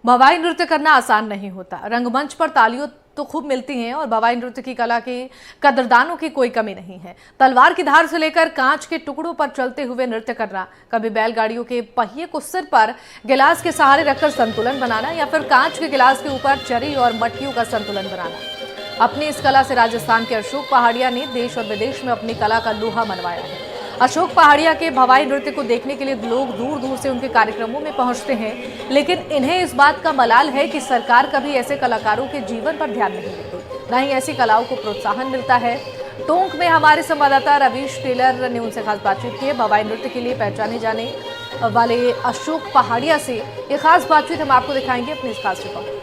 भवाई नृत्य करना आसान नहीं होता। रंगमंच पर तालियों तो खूब मिलती हैं और भवाई नृत्य की कला के कदरदानों की कोई कमी नहीं है। तलवार की धार से लेकर कांच के टुकड़ों पर चलते हुए नृत्य करना, कभी बैलगाड़ियों के पहिए को सिर पर गिलास के सहारे रखकर संतुलन बनाना या फिर कांच के गिलास के ऊपर चरी और मटकियों का संतुलन बनाना। अपनी इस कला से राजस्थान के अशोक पहाड़िया ने देश और विदेश में अपनी कला का लोहा मनवाया है। अशोक पहाड़िया के भवाई नृत्य को देखने के लिए लोग दूर दूर से उनके कार्यक्रमों में पहुंचते हैं, लेकिन इन्हें इस बात का मलाल है कि सरकार कभी ऐसे कलाकारों के जीवन पर ध्यान नहीं देती, न ही ऐसी कलाओं को प्रोत्साहन मिलता है। टोंक में हमारे संवाददाता रवीश टेलर ने उनसे खास बातचीत की है। भवाई नृत्य के लिए पहचाने जाने वाले अशोक पहाड़िया से ये खास बातचीत हम आपको दिखाएंगे अपनी इस खास रिपोर्ट।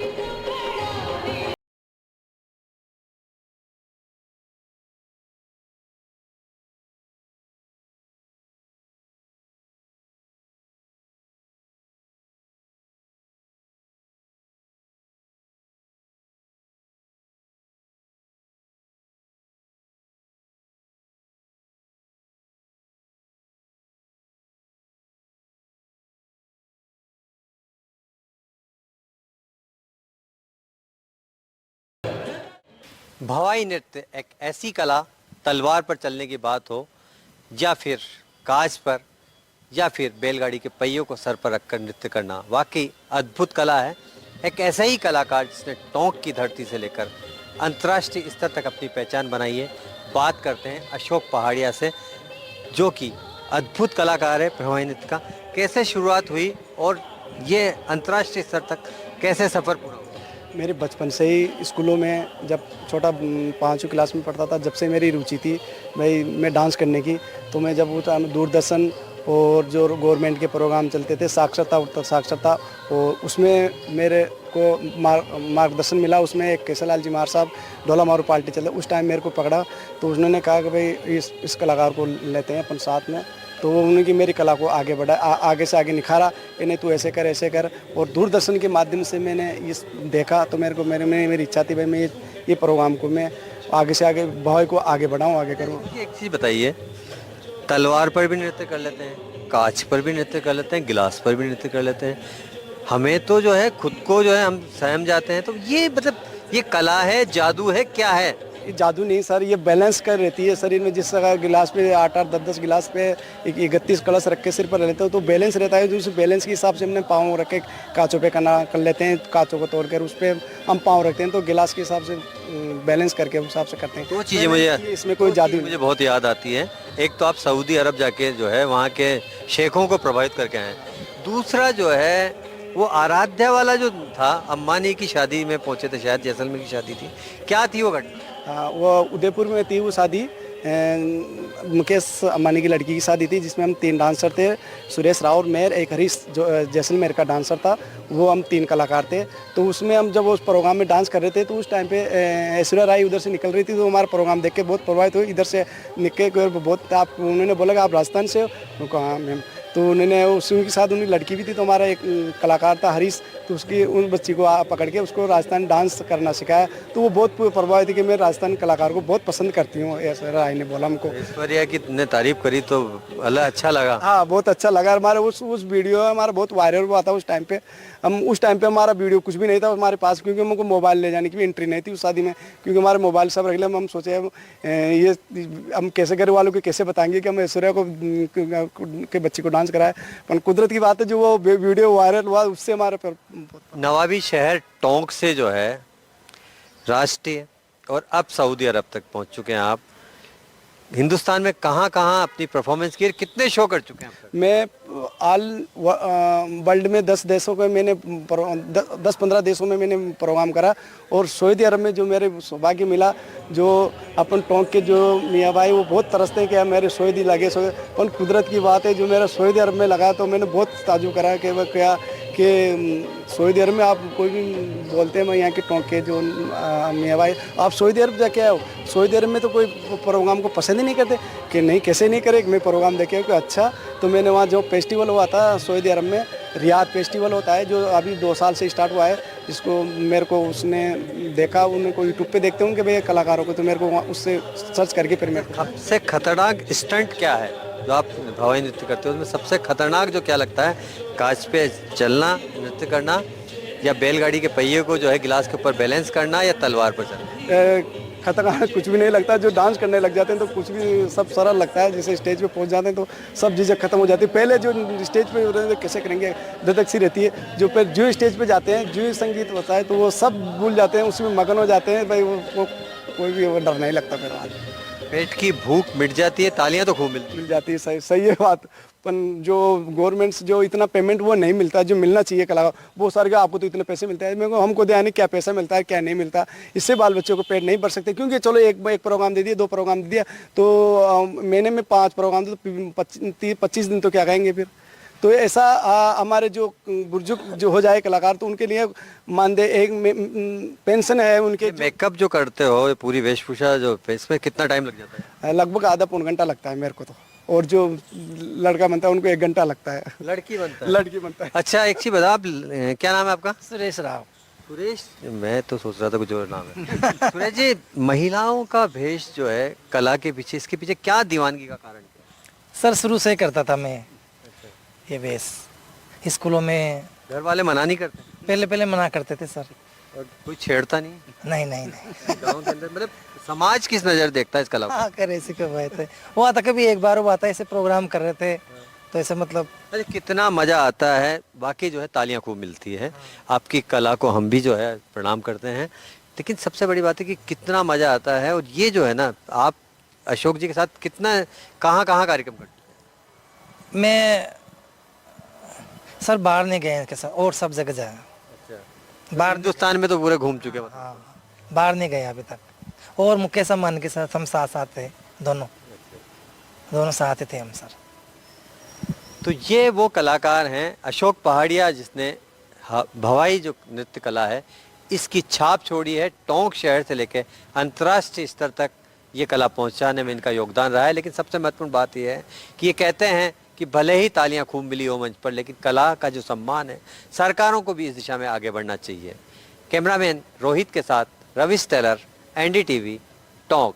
भवाई नृत्य एक ऐसी कला, तलवार पर चलने की बात हो या फिर कांच पर या फिर बैलगाड़ी के पहियों को सर पर रखकर नृत्य करना, वाकई अद्भुत कला है। एक ऐसा ही कलाकार जिसने टोंक की धरती से लेकर अंतर्राष्ट्रीय स्तर तक अपनी पहचान बनाई है। बात करते हैं अशोक पहाड़िया से, जो कि अद्भुत कलाकार है भवाई नृत्य का। कैसे शुरुआत हुई और ये अंतर्राष्ट्रीय स्तर तक कैसे सफ़र पूरा हुआ? मेरे बचपन से ही स्कूलों में जब छोटा 5वीं क्लास में पढ़ता था, जब से मेरी रुचि थी भाई मैं डांस करने की। तो मैं जब वो दूरदर्शन और जो गवर्नमेंट के प्रोग्राम चलते थे साक्षरता उत्तर साक्षरता, और उसमें मेरे को मार्गदर्शन मिला। उसमें एक केसरलाल जी मार साहब ढोला मारू पार्टी चलते, उस टाइम मेरे को पकड़ा। तो उन्होंने कहा कि भाई इस कलाकार को लेते हैं अपन साथ में। तो वो उन्होंने मेरी कला को आगे बढ़ा, आगे से आगे निखारा कि नहीं तू ऐसे कर ऐसे कर। और दूरदर्शन के माध्यम से मैंने इस देखा तो मेरी इच्छा थी भाई मैं ये प्रोग्राम को मैं आगे से आगे भवाई को आगे बढ़ाऊँ, आगे करूँ। एक चीज़ बताइए, तलवार पर भी नृत्य कर लेते हैं, कांच पर भी नृत्य कर लेते हैं, गिलास पर भी नृत्य कर लेते हैं। हमें तो जो है खुद को जो है हम सहम जाते हैं। तो ये मतलब ये कला है, जादू है, क्या है? ये जादू नहीं सर, ये बैलेंस कर रहती है शरीर में। जिस जगह गिलास पे 8-8 10-10 गिलास पे 31 कलश रख के सिर पर लेते हो तो बैलेंस रहता है। जो उस बैलेंस के हिसाब से हमने पाँव रख के कांचों पे कर लेते हैं, कांचों को तोड़ कर उस पर हम पाँव रखते हैं तो गिलास के हिसाब से बैलेंस करके उस हिसाब से करते हैं। तो चीज़ें मुझे इसमें कोई जादू मुझे बहुत याद आती है। एक तो आप सऊदी अरब जाके जो है वहाँ के शेखों को प्रभावित करके आए। दूसरा जो है वो आराध्या वाला जो था, अम्बानी की शादी में पहुंचे थे, शायद जैसलमेर की शादी थी, क्या थी वो घटना? हाँ, वो उदयपुर में थी वो शादी। मुकेश अंबानी की लड़की की शादी थी जिसमें हम 3 डांसर थे, सुरेश राव और मैं, एक हरीश जो जैसलमेर का डांसर था, वो हम 3 कलाकार थे। तो उसमें हम जब उस प्रोग्राम में डांस कर रहे थे तो उस टाइम पे ऐश्वर्या राय उधर से निकल रही थी। तो हमारा प्रोग्राम देख के बहुत प्रभावित हुई। इधर से निकल के बहुत आप उन्होंने बोला कि आप राजस्थान से हो? कहा मैम। तो उन्होंने उनके साथ उनकी लड़की भी थी। तो हमारा एक कलाकार था हरीश, तो उसकी उन बच्ची को पकड़ के उसको राजस्थान डांस करना सिखाया। तो वो बहुत प्रभावित थी कि मैं राजस्थान कलाकार को बहुत पसंद करती हूँ, ऐसा राय ने बोला हमको। ऐश्वर्या की तुमने तारीफ करी तो अल्लाह अच्छा लगा। हाँ, बहुत अच्छा लगा। हमारे उस वीडियो हमारा बहुत वायरल हुआ था उस टाइम पे। उस टाइम पे हमारा वीडियो कुछ भी नहीं था हमारे पास, क्योंकि हमको मोबाइल ले जाने की भी एंट्री नहीं थी उस शादी में, क्योंकि हमारे मोबाइल सब रख ले। हम सोचे ये हम कैसे घर वालों को कैसे बताएंगे कि हम ऐश्वर्या को के बच्चे को डांस कराए। पर कुदरत की बात है, जो वो वीडियो वायरल हुआ उससे हमारे पर। नवाबी शहर टोंक से जो है राष्ट्रीय और अब सऊदी अरब तक पहुंच चुके हैं आप। हिंदुस्तान में कहाँ कहाँ अपनी परफॉर्मेंस की, कितने शो कर चुके हैं आप? मैं ऑल वर्ल्ड में 10 देशों के मैंने 10-15 देशों में मैंने प्रोग्राम करा। और सऊदी अरब में जो मेरे सौभाग्य मिला, जो अपन टोंक के जो मियाँ भाई वो बहुत तरसते हैं कि मेरे सऊदी लगे। पर कुदरत की बात है, जो मेरा सऊदी अरब में लगा तो मैंने बहुत ताजुब करा कि वह क्या कि सऊदी अरब में आप कोई भी बोलते हैं मैं यहाँ के टोंक के जो मियाँ भाई आप सऊदी अरब जाके आए हो। सऊदी अरब में तो कोई प्रोग्राम को पसंद ही नहीं करते कि नहीं कैसे नहीं करे, मैं प्रोग्राम देखे कि अच्छा। तो मैंने वहाँ जो फेस्टिवल हुआ था सऊदी अरब में, रियाद फेस्टिवल होता है जो अभी 2 साल से स्टार्ट हुआ है, जिसको मेरे को उसने देखा, उनको यूट्यूब पे देखते होंगे भाई कलाकारों को, तो मेरे को वहाँ उससे सर्च करके फिर मेरे को। सबसे खतरनाक स्टंट क्या है जो आप भवाई नृत्य करते हो? उसमें सबसे खतरनाक जो क्या लगता है, कांच पे चलना, नृत्य करना, या बैलगाड़ी के पहिए को जो है गिलास के ऊपर बैलेंस करना, या तलवार पर चलना? खतरनाक कुछ भी नहीं लगता। जो डांस करने लग जाते हैं तो कुछ भी सब सरल लगता है। जैसे स्टेज पे पहुंच जाते हैं तो सब झिझक खत्म हो जाती है। पहले जो स्टेज पे रहते हैं कैसे करेंगे, धधक सी रहती है। जो स्टेज पे जाते हैं, जो संगीत होता है तो वो सब भूल जाते हैं, उसमें मगन हो जाते हैं भाई। वो कोई भी वो डर नहीं लगता फिर आज। पेट की भूख मिट जाती है, तालियां तो खूब मिलती मिल जाती है, सही सही है बात। पर जो गवर्नमेंट जो इतना पेमेंट वो नहीं मिलता जो मिलना चाहिए कलाकार। वो सर का आपको तो इतने पैसे मिलते हैं, मेरे को हमको ध्यान नहीं क्या पैसा मिलता है क्या नहीं मिलता। इससे बाल बच्चों को पेट नहीं भर सकते। क्योंकि चलो एक प्रोग्राम दे दिया, 2 प्रोग्राम दे दिया तो महीने में 5 प्रोग्राम दे तो 25 दिन तो क्या कहेंगे फिर। तो ऐसा हमारे जो बुजुर्ग जो हो जाए कलाकार तो उनके लिए मानदेय एक पेंशन है उनके। मेकअप जो करते हो, ये पूरी वेशभूषा जो इसमें कितना टाइम लग जाता है? लगभग आधा पौन घंटा लगता है मेरे को तो। और जो लड़का बनता है उनको 1 घंटा लगता है। लड़की बनता है? लड़की बनता है। अच्छा, एक चीज बता, आप क्या नाम है आपका? सुरेश राव। सुरेश, मैं तो सोच रहा था कुछ और नाम है। सुरेश जी, महिलाओं का भेष जो है कला के पीछे, इसके पीछे क्या दीवानगी का कारण क्या? सर शुरू से ही करता था मैं ये वेश। स्कूलों में घर वाले मना नहीं करते? पहले पहले मना करते थे सर। और कोई छेड़ता नहीं? नहीं नहीं नहीं। गांव के अंदर मतलब समाज किस नजर देखता है इस कला को? हाँ कर ऐसे कब आए थे, वो आता कभी एक बार वो आता ऐसे प्रोग्राम कर रहे थे तो ऐसे मतलब। अरे कितना मजा आता है, बाकी जो है तालियां खूब मिलती है। आपकी कला को हम भी जो है प्रणाम करते हैं, लेकिन सबसे बड़ी बात है कि कितना मजा आता है। और ये जो है ना, आप अशोक जी के साथ कितना कहाँ कहाँ कार्यक्रम करते हैं? मैं सर बाहर नहीं गए इनके साथ, और सब जगह जाए। अच्छा, बाहर हिंदुस्तान में तो पूरे घूम चुके हैं मतलब। हाँ, बाहर नहीं गए अभी तक। और मुकेश अम्बानी के साथ हम साथ साथ थे, दोनों साथ ही थे हम सर। तो ये वो कलाकार हैं अशोक पहाड़िया, जिसने भवाई जो नृत्य कला है इसकी छाप छोड़ी है। टोंक शहर से लेकर अंतर्राष्ट्रीय स्तर तक ये कला पहुंचाने में इनका योगदान रहा है। लेकिन सबसे महत्वपूर्ण बात यह है कि ये कहते हैं कि भले ही तालियां खूब मिली हो मंच पर, लेकिन कला का जो सम्मान है, सरकारों को भी इस दिशा में आगे बढ़ना चाहिए। कैमरामैन रोहित के साथ रविश टेलर, NDTV, टोंक।